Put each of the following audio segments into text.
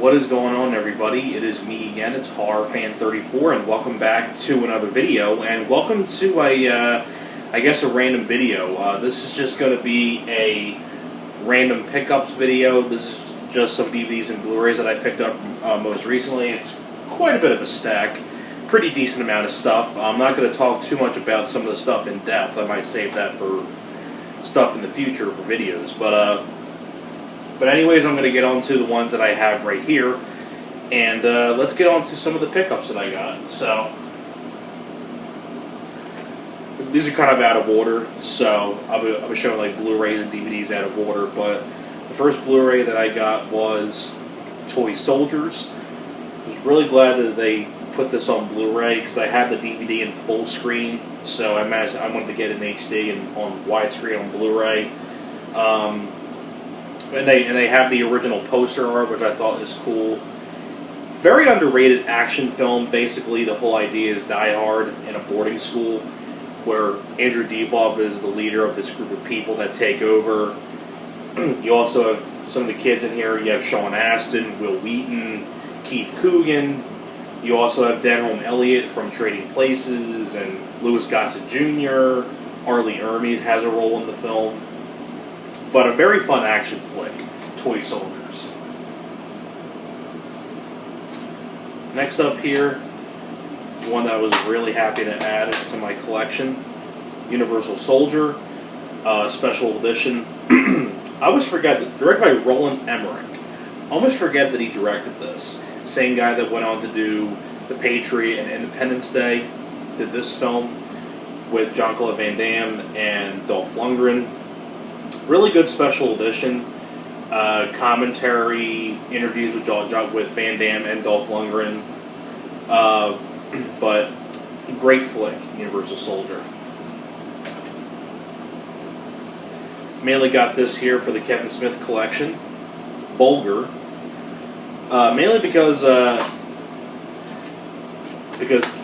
What is going on, everybody? It is me again. It's HorrorFan34, and welcome back to another video. And welcome to I guess a random video. This is just going to be a random pickups video. This is just some DVDs and Blu-rays that I picked up most recently. It's quite a bit of a stack, pretty decent amount of stuff. I'm not going to talk too much about some of the stuff in depth. I might save that for stuff in the future for videos, but anyways, I'm going to get on to the ones that I have right here, and let's get on to some of the pickups that I got. So, these are kind of out of order, so I'll be showing like Blu-rays and DVDs out of order, but the first Blu-ray that I got was Toy Soldiers. I was really glad that they put this on Blu-ray, because I had the DVD in full screen, so I wanted to get it in HD and on widescreen on Blu-ray. And they have the original poster art, which I thought is cool. Very underrated action film. Basically, the whole idea is Die Hard in a boarding school, where Andrew Divoff is the leader of this group of people that take over. You also have some of the kids in here. You have Sean Astin, Will Wheaton, Keith Coogan. You also have Denholm Elliott from Trading Places, and Louis Gossett Jr. Arlie Ermey has a role in the film. But a very fun action flick, Toy Soldiers. Next up here, one that I was really happy to add to my collection, Universal Soldier, Special Edition. I always forget, directed by Roland Emmerich. I almost forget that he directed this. Same guy that went on to do The Patriot and Independence Day, did this film with Jean-Claude Van Damme and Dolph Lundgren. Really good special edition. Commentary, interviews with Van Damme and Dolph Lundgren. But great flick, Universal Soldier. Mainly got this here for the Kevin Smith collection. Vulgar. Mainly because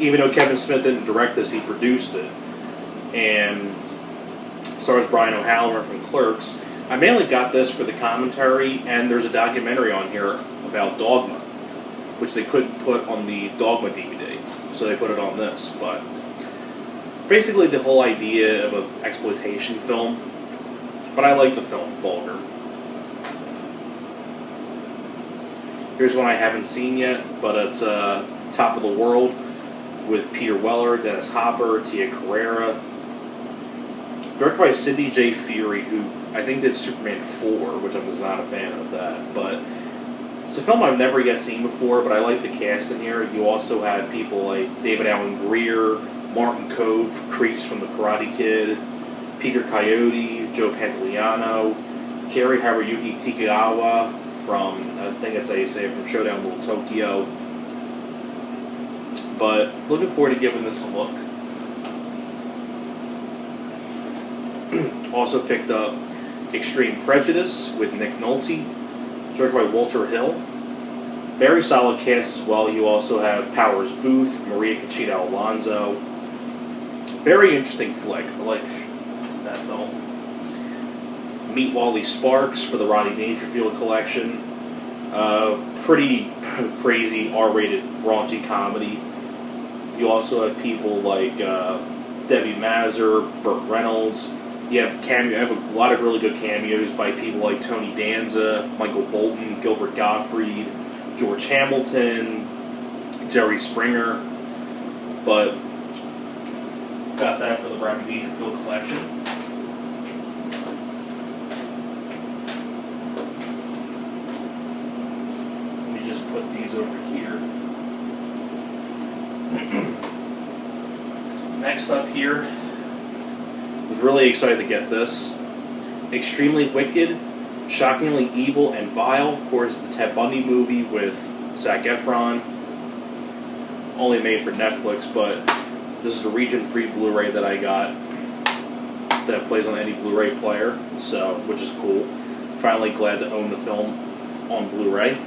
even though Kevin Smith didn't direct this, he produced it. And stars Brian O'Halloran from Clerks. I mainly got this for the commentary, and there's a documentary on here about Dogma, which they couldn't put on the Dogma DVD, so they put it on this. But basically the whole idea of an exploitation film, but I like the film, Vulgar. Here's one I haven't seen yet, but it's Top of the World with Peter Weller, Dennis Hopper, Tia Carrere. Directed by Sidney J. Furie, who I think did Superman 4, which I was not a fan of that. But it's a film I've never yet seen before, but I like the cast in here. You also have people like David Alan Grier, Martin Kove, Kreese from The Karate Kid, Peter Coyote, Joe Pantoliano, Kari Haruyuki Tikawa from, I think that's how you say it, from Showdown Little Tokyo. But looking forward to giving this a look. Also picked up Extreme Prejudice with Nick Nolte, directed by Walter Hill. Very solid cast as well. You also have Powers Booth, Maria Conchita Alonso. Very interesting flick. I like that film. Meet Wally Sparks for the Rodney Dangerfield collection. Pretty crazy R-rated raunchy comedy. You also have people like Debbie Mazur, Burt Reynolds. You have a lot of really good cameos by people like Tony Danza, Michael Bolton, Gilbert Gottfried, George Hamilton, Jerry Springer. But got that for the Rodney Dangerfield collection. Let me just put these over here. Next up here, was really excited to get this. Extremely Wicked, Shockingly Evil and Vile. Of course, the Ted Bundy movie with Zac Efron. Only made for Netflix, but this is the region-free Blu-ray that I got that plays on any Blu-ray player, so which is cool. Finally glad to own the film on Blu-ray.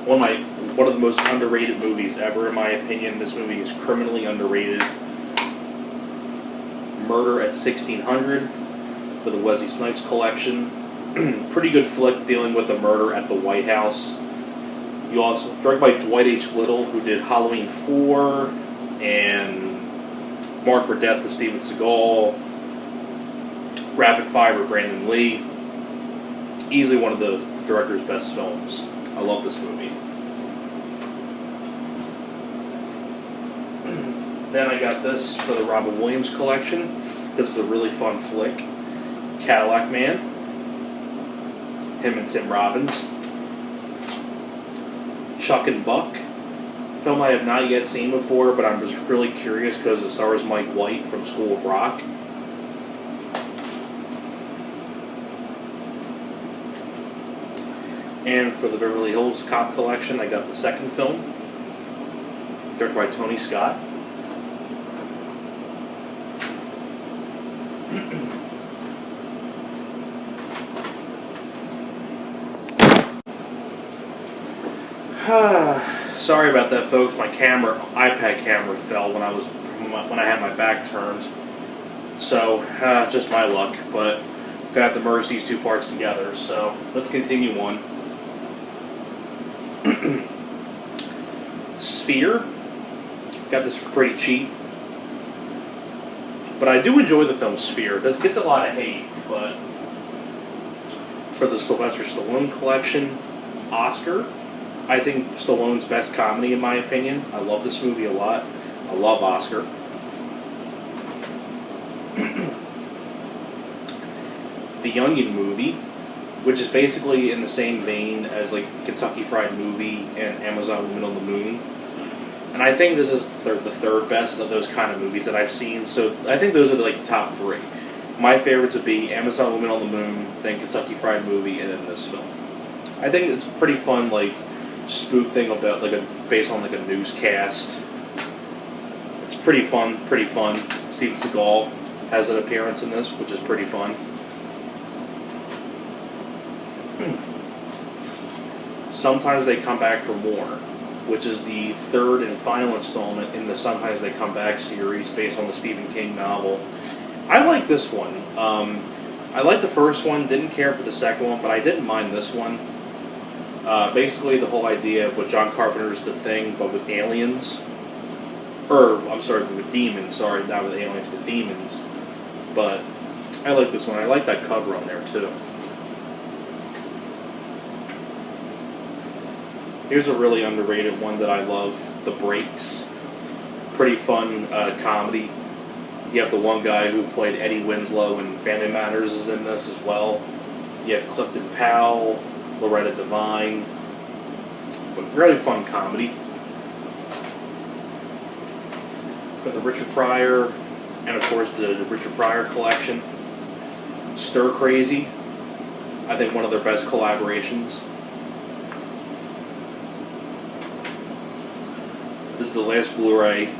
One of the most underrated movies ever, in my opinion. This movie is criminally underrated. Murder at 1600 for the Wesley Snipes collection. Pretty good flick dealing with the murder at the White House. You also directed by Dwight H. Little, who did Halloween 4 and Marked for Death with Steven Seagal, Rapid Fire with Brandon Lee. Easily one of the director's best films. I love this movie. Then I got this for the Robin Williams collection. This is a really fun flick. Cadillac Man. Him and Tim Robbins. Chuck and Buck. Film I have not yet seen before, but I'm just really curious because it stars Mike White from School of Rock. And for the Beverly Hills Cop collection, I got the second film, directed by Tony Scott. Sorry about that, folks. My iPad camera fell when I had my back turned. So, just my luck. But I'm gonna have to merge these two parts together. So let's continue on. Sphere. Got this pretty cheap. But I do enjoy the film Sphere. It gets a lot of hate, but for the Sylvester Stallone collection, Oscar. I think Stallone's best comedy, in my opinion. I love this movie a lot. I love Oscar. The Onion Movie, which is basically in the same vein as like Kentucky Fried Movie and Amazon Woman on the Moon. And I think this is the third best of those kind of movies that I've seen. So I think those are like the top three. My favorites would be Amazon Woman on the Moon, then Kentucky Fried Movie, and then this film. I think it's pretty fun, like spoof thing about based on like a newscast. It's pretty fun. Steven Seagal has an appearance in this, which is pretty fun. Sometimes They Come Back for More, which is the third and final installment in the Sometimes They Come Back series based on the Stephen King novel. I like this one. I liked the first one, didn't care for the second one, but I didn't mind this one. Basically, the whole idea with John Carpenter's The Thing, but with aliens. With demons. Sorry, not with aliens, with demons. But I like this one. I like that cover on there, too. Here's a really underrated one that I love, The Breaks. Pretty fun comedy. You have the one guy who played Eddie Winslow in Family Matters is in this as well. You have Clifton Powell, Loretta Devine. But really fun comedy. For the Richard Pryor, and of course the Richard Pryor collection. Stir Crazy. I think one of their best collaborations. This is the last Blu-ray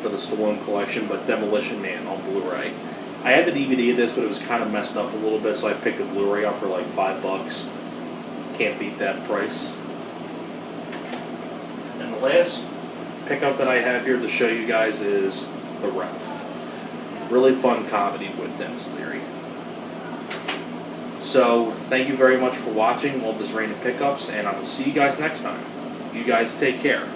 for the Stallone collection, but Demolition Man on Blu-ray. I had the DVD of this, but it was kind of messed up a little bit, so I picked the Blu-ray up for like $5. Can't beat that price. And the last pickup that I have here to show you guys is The Ref. Really fun comedy with Dennis Leary. So, thank you very much for watching all this rain of pickups, and I will see you guys next time. You guys take care.